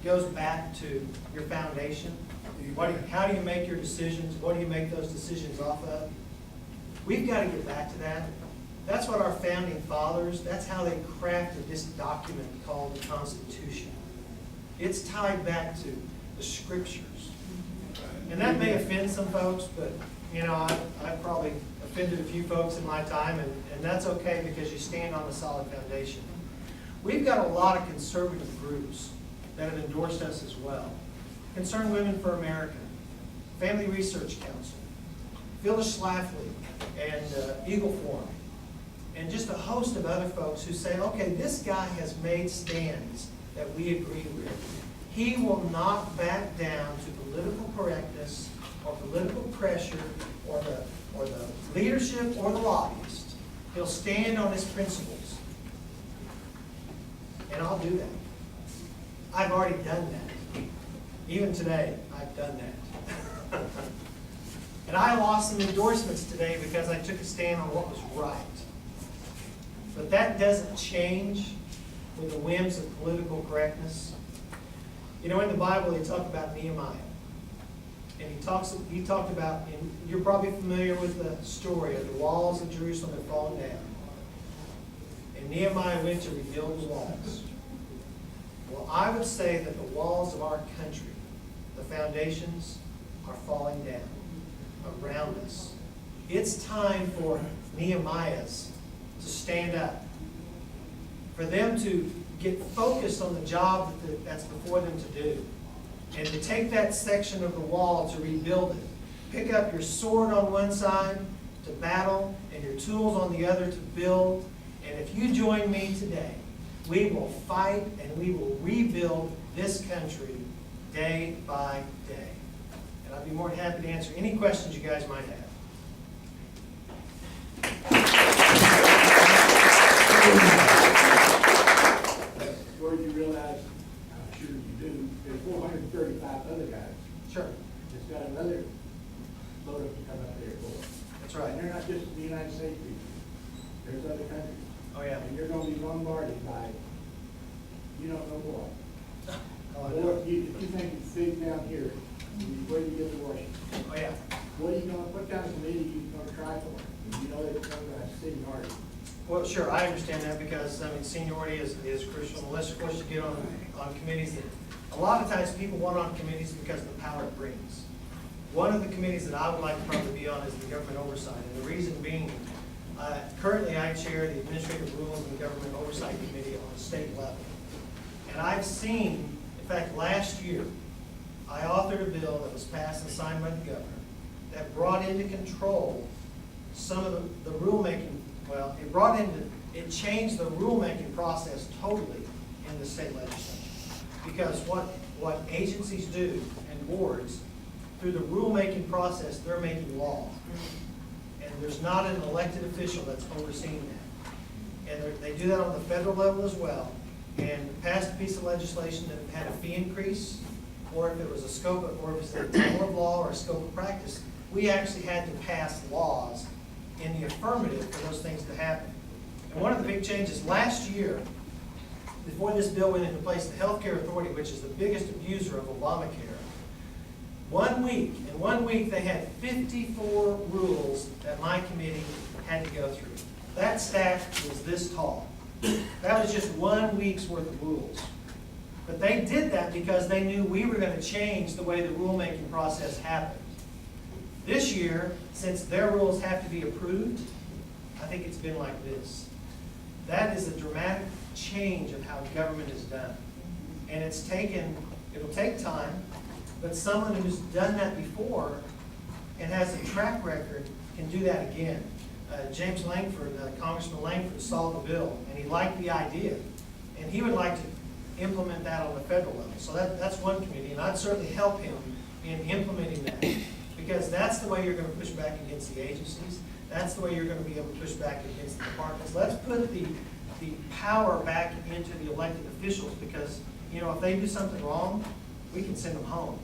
goes back to your foundation. How do you make your decisions? What do you make those decisions off of? We've got to get back to that. That's what our founding fathers, that's how they crafted this document called the Constitution. It's tied back to the scriptures. And that may offend some folks, but you know, I've probably offended a few folks in my time, and that's okay because you stand on a solid foundation. We've got a lot of conservative groups that have endorsed us as well. Concerned Women for America, Family Research Council, Phyllis Schlafly, and Eagle Forum, and just a host of other folks who say, okay, this guy has made stands that we agree with. He will not back down to political correctness or political pressure or the leadership or the lobbyists. He'll stand on his principles. And I'll do that. I've already done that. Even today, I've done that. And I lost some endorsements today because I took a stand on what was right. But that doesn't change with the whims of political correctness. You know, in the Bible, they talk about Nehemiah. And he talked about, and you're probably familiar with the story of the walls of Jerusalem had fallen down. And Nehemiah went to rebuild the walls. Well, I would say that the walls of our country, the foundations, are falling down around us. It's time for Nehemiahs to stand up, for them to get focused on the job that's before them to do, and to take that section of the wall to rebuild it. Pick up your sword on one side to battle and your tools on the other to build. And if you join me today, we will fight and we will rebuild this country day by day. And I'd be more than happy to answer any questions you guys might have. Before you realize, I'm sure you do, there's 435 other guys. Sure. It's got another load up to come up there for. That's right. And they're not just the United States people. There's other countries. Oh, yeah. And you're going to be bombarded by, you don't know what. Oh, I Or know. if you think it's big down here, where do you get to Washington? Oh, yeah. What are you going to, what kind of committee are you going to try for? And you know that it's going to have seniority. Well, sure, I understand that because, I mean, seniority is crucial. Unless, of course, you get on committees that, a lot of times people want on committees because of the power it brings. One of the committees that I would like to probably be on is the government oversight. And the reason being, currently I chair the Administrative Rules and Government Oversight Committee on the state level. And I've seen, in fact, last year, I authored a bill that was passed and signed by the governor that brought into control some of the rulemaking. Well, it changed the rulemaking process totally in the state legislature. Because what agencies do and boards, through the rulemaking process, they're making law. And there's not an elected official that's overseeing that. And they do that on the federal level as well. And passed a piece of legislation that had a fee increase, or if it was a scope of, or if it was a rule of law or a scope of practice, we actually had to pass laws in the affirmative for those things to happen. And one of the big changes last year, before this bill went into place, the Healthcare Authority, which is the biggest abuser of Obamacare, in 1 week they had 54 rules that my committee had to go through. That stack was this tall. That was just 1 week's worth of rules. But they did that because they knew we were going to change the way the rulemaking process happened. This year, since their rules have to be approved, I think it's been like this. That is a dramatic change of how government is done. And it'll take time, but someone who's done that before and has a track record can do that again. James Langford, Congressman Langford, saw the bill, and he liked the idea. And he would like to implement that on the federal level. So that's one committee, and I'd certainly help him in implementing that. Because that's the way you're going to push back against the agencies. That's the way you're going to be able to push back against the departments. Let's put the power back into the elected officials because, you know, if they do something wrong, we can send them home.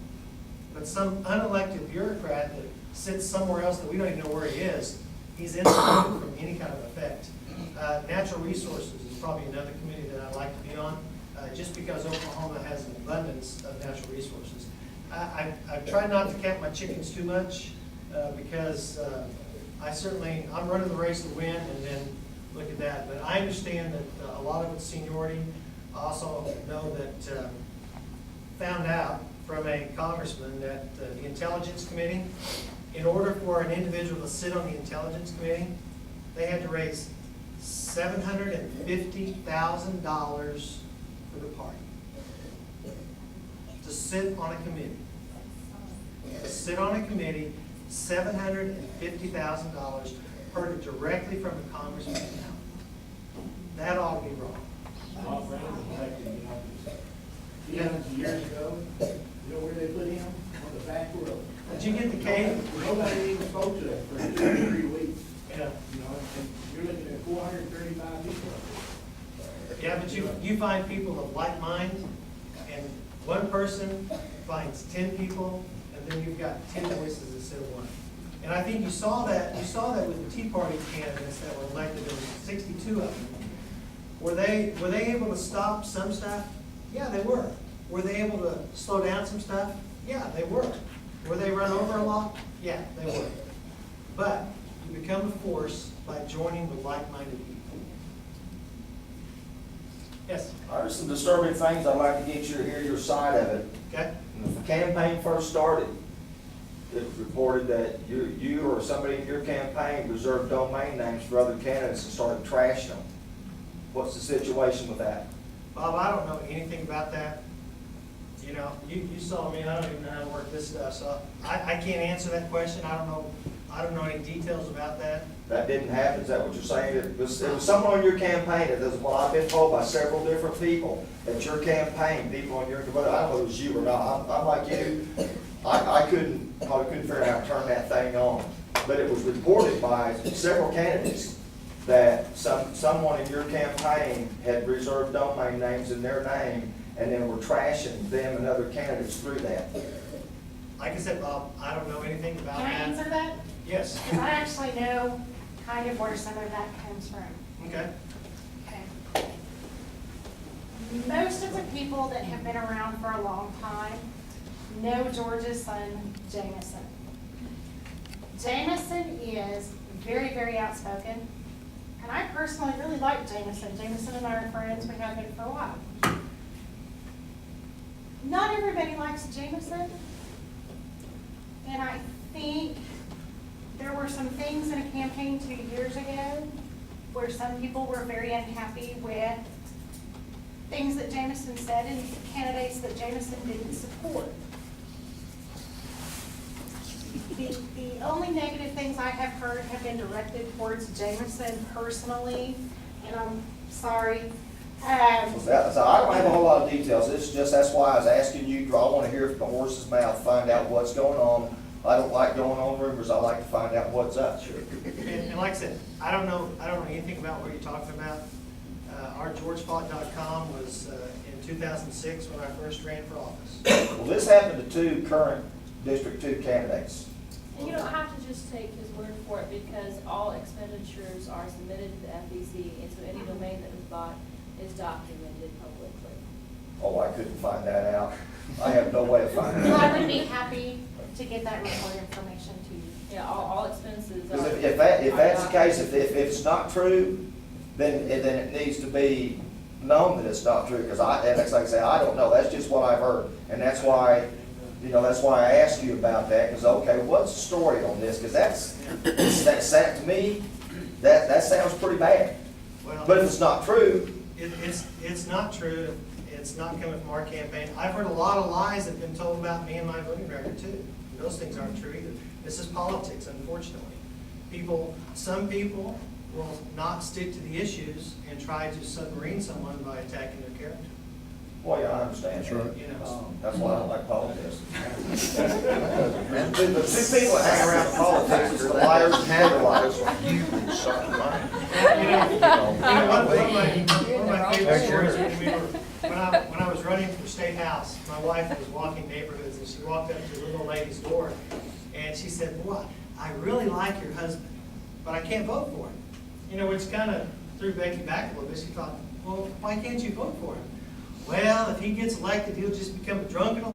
But some unelected bureaucrat that sits somewhere else that we don't even know where he is, he's insulated from any kind of effect. Natural resources is probably another committee that I'd like to be on, just because Oklahoma has an abundance of natural resources. I've tried not to count my chickens too much because I'm running the race to win, and then look at that. But I understand that a lot of it's seniority. I also know that found out from a congressman that the Intelligence Committee, in order for an individual to sit on the Intelligence Committee, they had to raise $750,000 for the party to sit on a committee. To sit on a committee, $750,000 heard directly from a congressman. That ought to be wrong. Bob Brown was elected in office. Years ago, you know where they put him? On the back row. Did you get the cake? Nobody even spoke to him for 2 or 3 weeks. Yeah. You know, and you're looking at 435 people. Yeah, but you find people of like mind, and one person finds 10 people, and then you've got 10 voices instead of one. And I think you saw that with the Tea Party candidates that were elected. There were 62 of them. Were they able to stop some stuff? Yeah, they were. Were they able to slow down some stuff? Yeah, they were. Were they run over a lot? Yeah, they were. But you become a force by joining with like-minded people. Yes? There's some disturbing things. I'd like to get you to hear your side of it. Okay? When the campaign first started, it was reported that you or somebody in your campaign reserved domain names for other candidates and started trashing them. What's the situation with that? Bob, I don't know anything about that. You know, you saw me, I don't even know how to work this stuff, so I can't answer that question. I don't know any details about that. That didn't happen, is that what you're saying? It was someone on your campaign, that does, well, I've been told by several different people that your campaign, people on your, well, I don't know if it was you or not, I'm like you, I probably couldn't figure out how to turn that thing on. But it was reported by several candidates that someone in your campaign had reserved domain names in their name, and then were trashing them and other candidates through that. Like I said, Bob, I don't know anything about Can I that. answer that? Yes. Because I actually know kind of where some of that comes from. Okay. Okay. Most of the people that have been around for a long time know George's son, Jameson. Jameson is very, very outspoken. And I personally really like Jameson. Jameson and I are friends. We have been for a while. Not everybody likes Jameson. And I think there were some things in a campaign 2 years ago where some people were very unhappy with things that Jameson said and candidates that Jameson didn't support. The only negative things I have heard have been directed towards Jameson personally, and I'm sorry. So I don't have a whole lot of details. It's just, that's why I was asking you, I want to hear from the horse's mouth, find out what's going on. I don't like going on rumors. I like to find out what's up. Sure. And like I said, I don't know anything about what you're talking about. Our GeorgeFaught.com was in 2006 when I first ran for office. Well, this happened to 2 current District 2 candidates. And you don't have to just take his word for it, because all expenditures are submitted to the FEC, and so any domain that was bought is documented publicly. Oh, I couldn't find that out. I have no way of finding Well, I out. would be happy to get that report information to you. Yeah, all expenses Because are. if that's the case, if it's not true, then it needs to be known that it's not true. Because and it's like I say, I don't know. That's just what I've heard, and that's why, that's why I asked you about that. Because okay, what's the story on this? Because that's to me, that sounds pretty bad. Well, But if it's not true, it's not true. It's not coming from our campaign. I've heard a lot of lies that have been told about me and my voting record too. Those things aren't true either. This is politics, unfortunately. Some people will not stick to the issues and try to submarine someone by attacking their character. well, yeah, I understand. That's right. You know. That's why I don't like politics. The 2 people that hang around politics is the liars and the liars. One of my favorite stories, when I was running for state house, my wife was walking neighborhoods, and she walked up to a little lady's door, and she said, "Boy, I really like your husband, but I can't vote for him." Which kind of threw Becky back a little bit. She thought, well, why can't you vote for him? well, if he gets elected, he'll just become a drunken